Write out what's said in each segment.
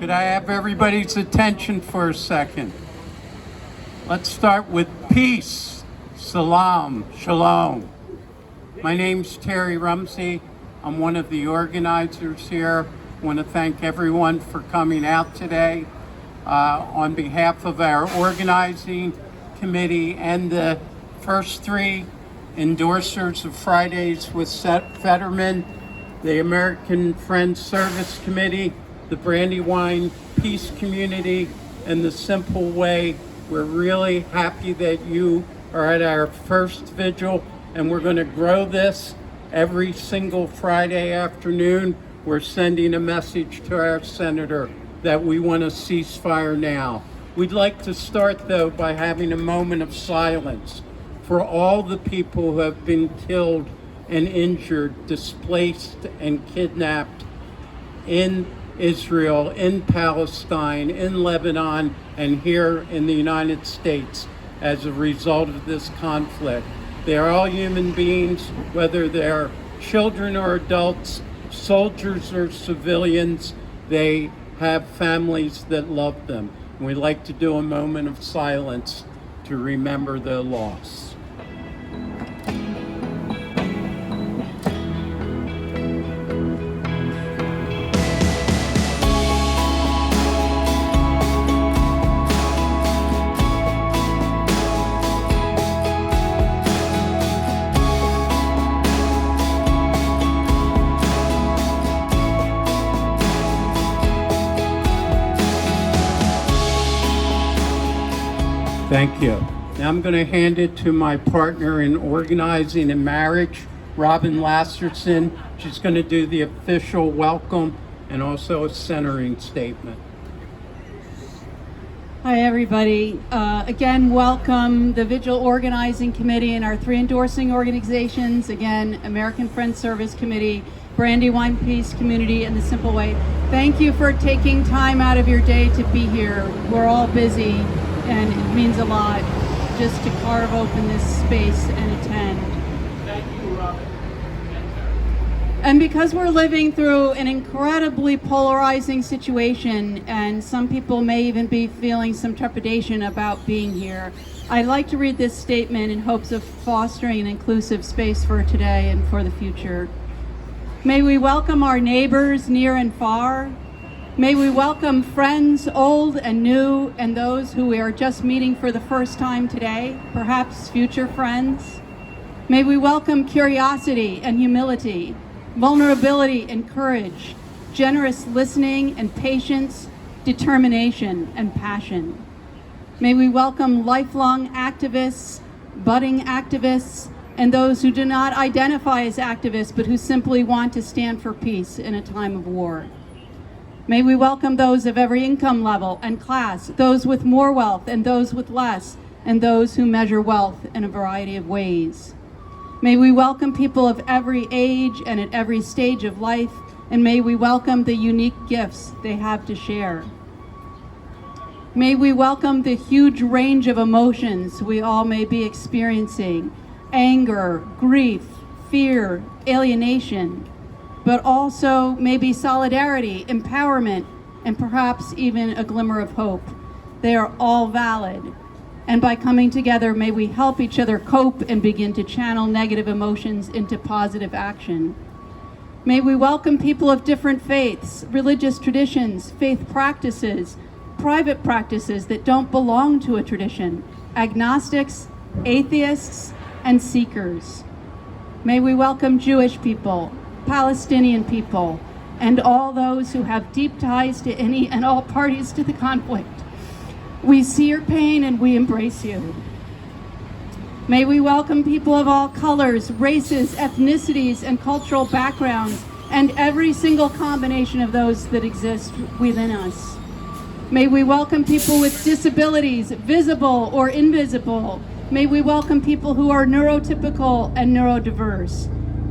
Could I have everybody's attention for a second? Let's start with peace. Salam, shalom. My name's Terry Rumsey. I'm one of the organizers here. I want to thank everyone for coming out today. On behalf of our organizing committee and the first three endorsers of Fridays with Fetterman, the American Friends Service Committee, the Brandywine Peace Community, and the Simple Way, we're really happy that you are at our first vigil, and we're going to grow this every single Friday afternoon. We're sending a message to our senator that we want a ceasefire now. We'd like to start, though, by having a moment of silence for all the people who have been killed and injured, displaced and kidnapped in Israel, in Palestine, in Lebanon, and here in the United States as a result of this conflict. They're all human beings, whether they're children or adults, soldiers or civilians. They have families that love them. And we'd like to do a moment of silence to remember their loss. Thank you. Now I'm going to hand it to my partner in organizing and marriage, Robin Lasersohn. She's going to do the official welcome and also a centering statement. Hi, everybody. Again, welcome the Vigil Organizing Committee and our three endorsing organizations. Again, American Friends Service Committee, Brandywine Peace Community, and the Simple Way. Thank you for taking time out of your day to be here. We're all busy, and it means a lot just to carve open this space and attend. Thank you, Robin. And because we're living through an incredibly polarizing situation, and some people may even be feeling some trepidation about being here, I'd like to read this statement in hopes of fostering an inclusive space for today and for the future. May we welcome our neighbors near and far. May we welcome friends old and new, and those who we are just meeting for the first time today, perhaps future friends. May we welcome curiosity and humility, vulnerability and courage, generous listening and patience, determination and passion. May we welcome lifelong activists, budding activists, and those who do not identify as activists but who simply want to stand for peace in a time of war. May we welcome those of every income level and class, those with more wealth and those with less, and those who measure wealth in a variety of ways. May we welcome people of every age and at every stage of life, and may we welcome the unique gifts they have to share. May we welcome the huge range of emotions we all may be experiencing: anger, grief, fear, alienation, but also maybe solidarity, empowerment, and perhaps even a glimmer of hope. They are all valid. And by coming together, may we help each other cope and begin to channel negative emotions into positive action. May we welcome people of different faiths, religious traditions, faith practices, private practices that don't belong to a tradition, agnostics, atheists, and seekers. May we welcome Jewish people, Palestinian people, and all those who have deep ties to any and all parties to the conflict. We see your pain and we embrace you. May we welcome people of all colors, races, ethnicities, and cultural backgrounds, and every single combination of those that exist within us. May we welcome people with disabilities, visible or invisible. May we welcome people who are neurotypical and neurodiverse.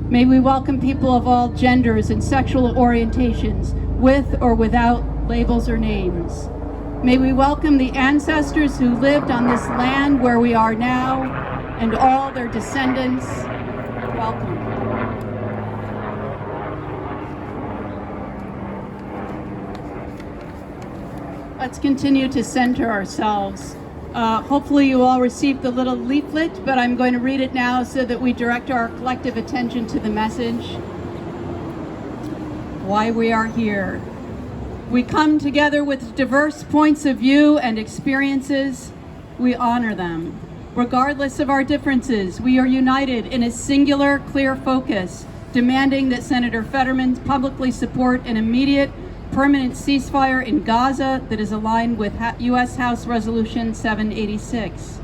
May we welcome people of all genders and sexual orientations, with or without labels or names. May we welcome the ancestors who lived on this land where we are now, and all their descendants. Welcome. Let's continue to center ourselves. Hopefully you all received the little leaflet, but I'm going to read it now so that we direct our collective attention to the message. Why we are here. We come together with diverse points of view and experiences. We honor them. Regardless of our differences, we are united in a singular, clear focus, demanding that Senator Fetterman publicly support an immediate, permanent ceasefire in Gaza that is aligned with U.S. House Resolution 786.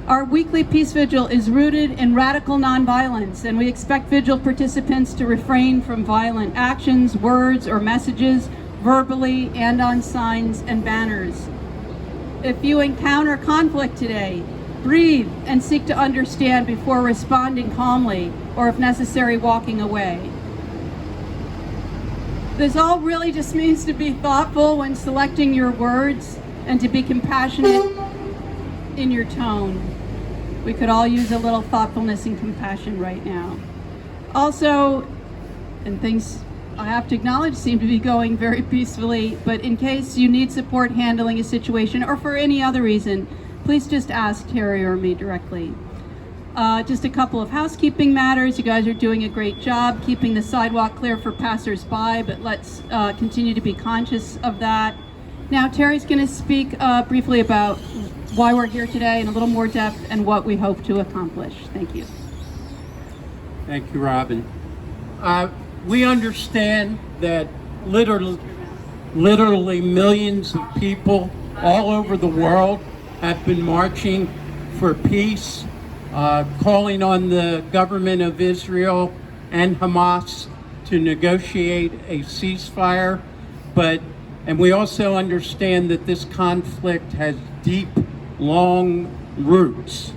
Our weekly Peace Vigil is rooted in radical nonviolence, and we expect Vigil participants to refrain from violent actions, words, or messages, verbally and on signs and banners. If you encounter conflict today, breathe and seek to understand before responding calmly, or if necessary, walking away. This all really just means to be thoughtful when selecting your words and to be compassionate in your tone. We could all use a little thoughtfulness and compassion right now. Also, and things I have to acknowledge seem to be going very peacefully, but in case you need support handling a situation or for any other reason, please just ask Terry or me directly. Just a couple of housekeeping matters. You guys are doing a great job keeping the sidewalk clear for passersby, but let's continue to be conscious of that. Now, Terry's going to speak briefly about why we're here today in a little more depth and what we hope to accomplish. Thank you. Thank you, Robin. We understand that literally millions of people all over the world have been marching for peace, calling on the government of Israel and Hamas to negotiate a ceasefire. And we also understand that this conflict has deep, long roots.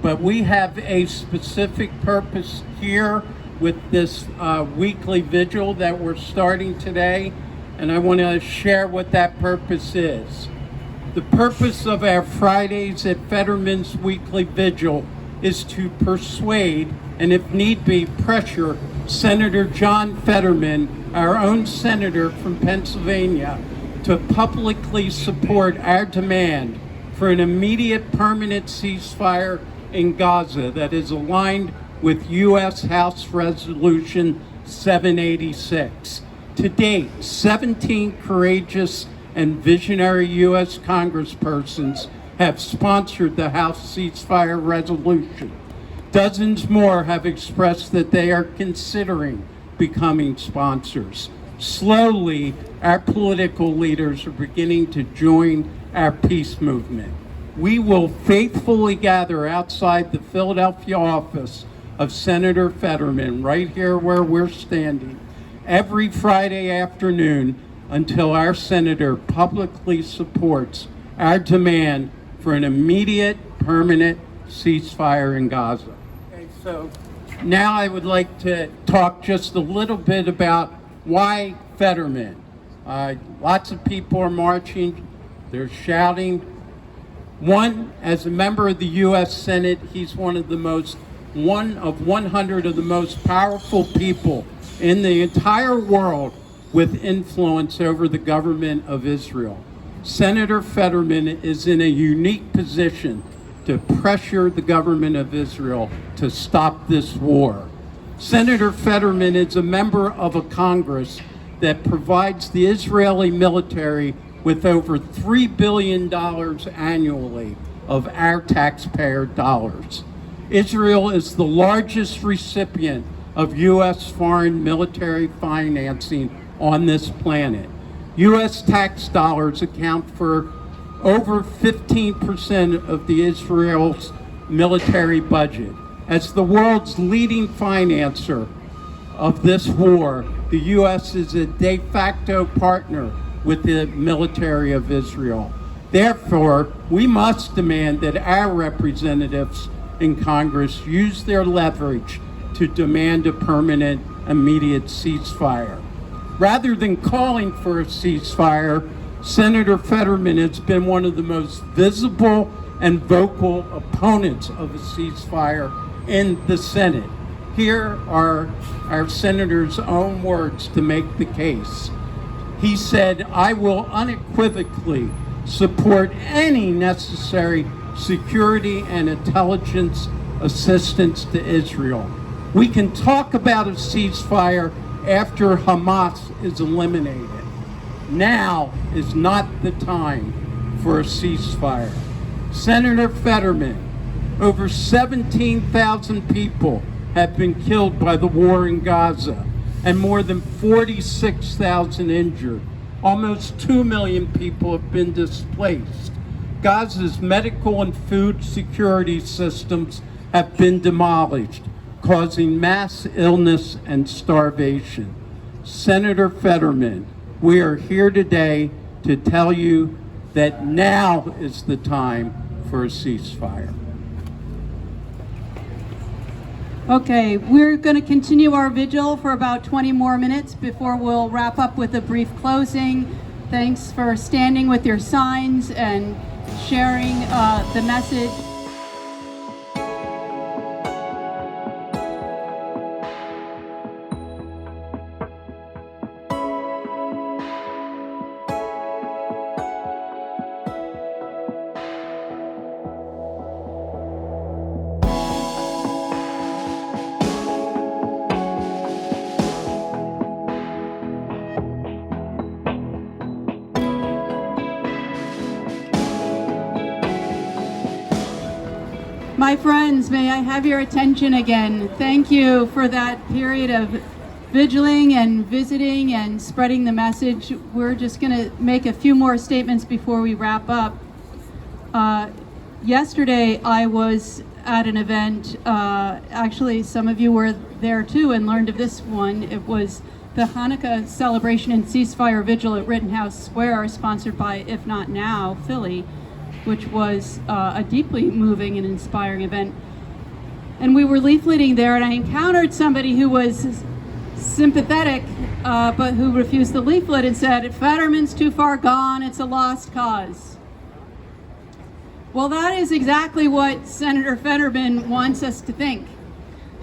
But we have a specific purpose here with this weekly vigil that we're starting today, and I want to share what that purpose is. The purpose of our Fridays at Fetterman's weekly vigil is to persuade, and if need be, pressure Senator John Fetterman, our own senator from Pennsylvania, to publicly support our demand for an immediate permanent ceasefire in Gaza that is aligned with U.S. House Resolution 786. To date, 17 courageous and visionary U.S. congresspersons have sponsored the House ceasefire resolution. Dozens more have expressed that they are considering becoming sponsors. Slowly, our political leaders are beginning to join our peace movement. We will faithfully gather outside the Philadelphia office of Senator Fetterman, right here where we're standing, every Friday afternoon until our senator publicly supports our demand for an immediate, permanent ceasefire in Gaza. Okay, so now I would like to talk just a little bit about why Fetterman. Lots of people are marching, they're shouting. One, as a member of the U.S. Senate, he's one of 100 of the most powerful people in the entire world with influence over the government of Israel. Senator Fetterman is in a unique position to pressure the government of Israel to stop this war. Senator Fetterman is a member of a Congress that provides the Israeli military with over $3 billion annually of our taxpayer dollars. Israel is the largest recipient of U.S. foreign military financing on this planet. U.S. tax dollars account for over 15% of the Israel's military budget. As the world's leading financer of this war, the U.S. is a de facto partner with the military of Israel. Therefore, we must demand that our representatives in Congress use their leverage to demand a permanent, immediate ceasefire. Rather than calling for a ceasefire, Senator Fetterman has been one of the most visible and vocal opponents of a ceasefire in the Senate. Here are our senator's own words to make the case. He said, "I will unequivocally support any necessary security and intelligence assistance to Israel. We can talk about a ceasefire after Hamas is eliminated. Now is not the time for a ceasefire." Senator Fetterman, over 17,000 people have been killed by the war in Gaza and more than 46,000 injured. Almost 2 million people have been displaced. Gaza's medical and food security systems have been demolished, causing mass illness and starvation. Senator Fetterman, we are here today to tell you that now is the time for a ceasefire. Okay, we're going to continue our vigil for about 20 more minutes before we'll wrap up with a brief closing. Thanks for standing with your signs and sharing the message. My friends, may I have your attention again? Thank you for that period of vigiling and visiting and spreading the message. We're just going to make a few more statements before we wrap up. Yesterday, I was at an event. Actually, some of you were there too and learned of this one. It was the Hanukkah celebration and ceasefire vigil at Rittenhouse Square, sponsored by If Not Now, Philly, which was a deeply moving and inspiring event. And we were leafleting there, and I encountered somebody who was sympathetic, but who refused the leaflet and said, "Fetterman's too far gone, it's a lost cause." Well, that is exactly what Senator Fetterman wants us to think,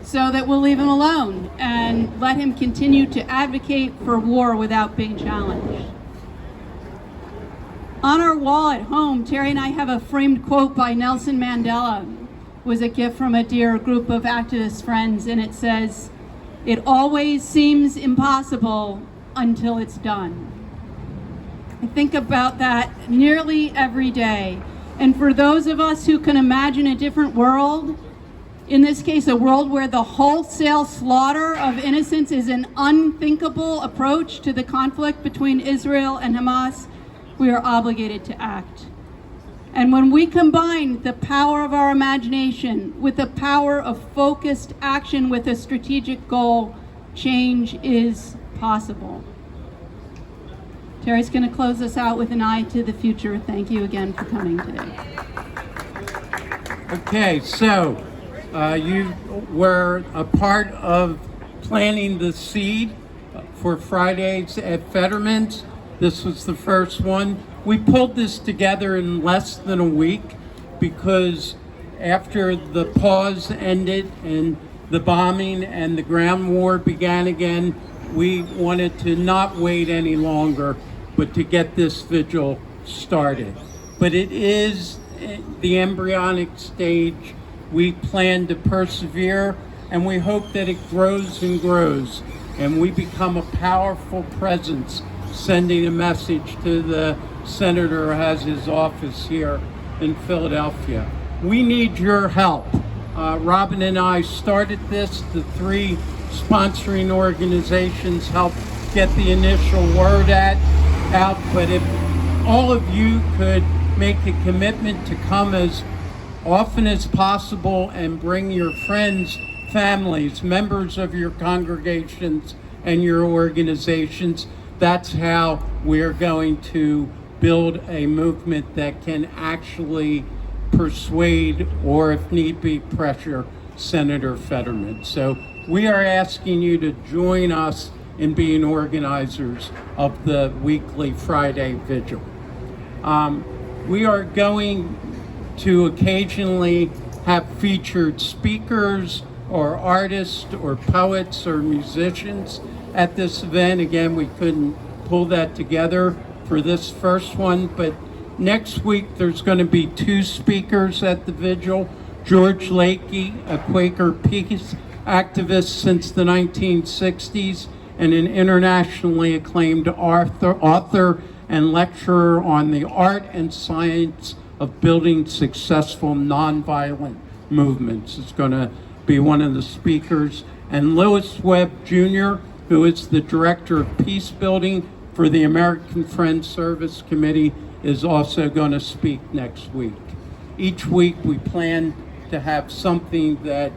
so that we'll leave him alone and let him continue to advocate for war without being challenged. On our wall at home, Terry and I have a framed quote by Nelson Mandela. It was a gift from a dear group of activist friends, and it says, "It always seems impossible until it's done." I think about that nearly every day. And for those of us who can imagine a different world, in this case, a world where the wholesale slaughter of innocents is an unthinkable approach to the conflict between Israel and Hamas, we are obligated to act. And when we combine the power of our imagination with the power of focused action with a strategic goal, change is possible. Terry's going to close us out with an eye to the future. Thank you again for coming today. Okay, so you were a part of planting the seed for Fridays at Fetterman's. This was the first one. We pulled this together in less than a week because after the pause ended and the bombing and the ground war began again, we wanted to not wait any longer, but to get this vigil started. But it is the embryonic stage. We plan to persevere, and we hope that it grows and grows, and we become a powerful presence, sending a message to the senator who has his office here in Philadelphia. We need your help. Robin and I started this. The three sponsoring organizations helped get the initial word out, but if all of you could make a commitment to come as often as possible and bring your friends, families, members of your congregations and your organizations, that's how we're going to build a movement that can actually persuade, or if need be, pressure Senator Fetterman. So we are asking you to join us in being organizers of the weekly Friday Vigil. We are going to occasionally have featured speakers or artists or poets or musicians at this event. Again, we couldn't pull that together for this first one, but next week there's going to be 2 speakers at the Vigil. George Lakey, a Quaker peace activist since the 1960s and an internationally acclaimed author and lecturer on the art and science of building successful nonviolent movements, is going to be one of the speakers. And Lewis Webb Jr., who is the Director of Peace Building for the American Friends Service Committee, is also going to speak next week. Each week we plan to have something that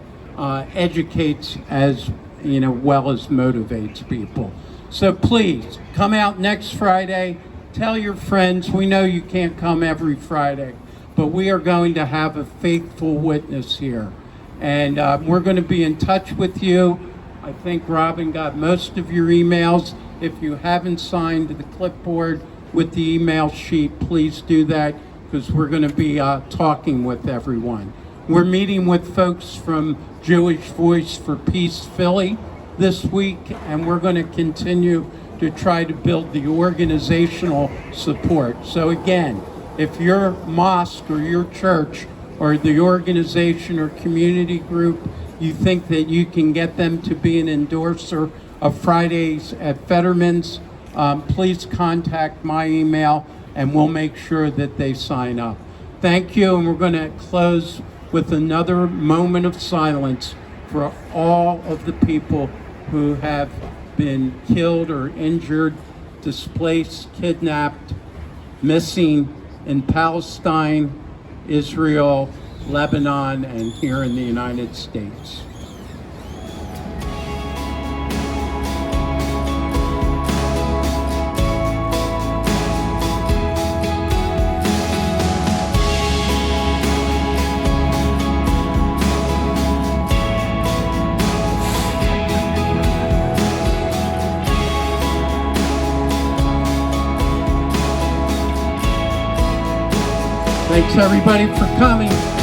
educates as well as motivates people. So please come out next Friday. Tell your friends. We know you can't come every Friday, but we are going to have a faithful witness here. And we're going to be in touch with you. I think Robin got most of your emails. If you haven't signed the clipboard with the email sheet, please do that, because we're going to be talking with everyone. We're meeting with folks from Jewish Voice for Peace Philly this week, and we're going to continue to try to build the organizational support. So again, if your mosque or your church or the organization or community group, you think that you can get them to be an endorser of Fridays at Fetterman's, please contact my email and we'll make sure that they sign up. Thank you, and we're going to close with another moment of silence for all of the people who have been killed or injured, displaced, kidnapped, missing in Palestine, Israel, Lebanon, and here in the United States. Thanks everybody for coming.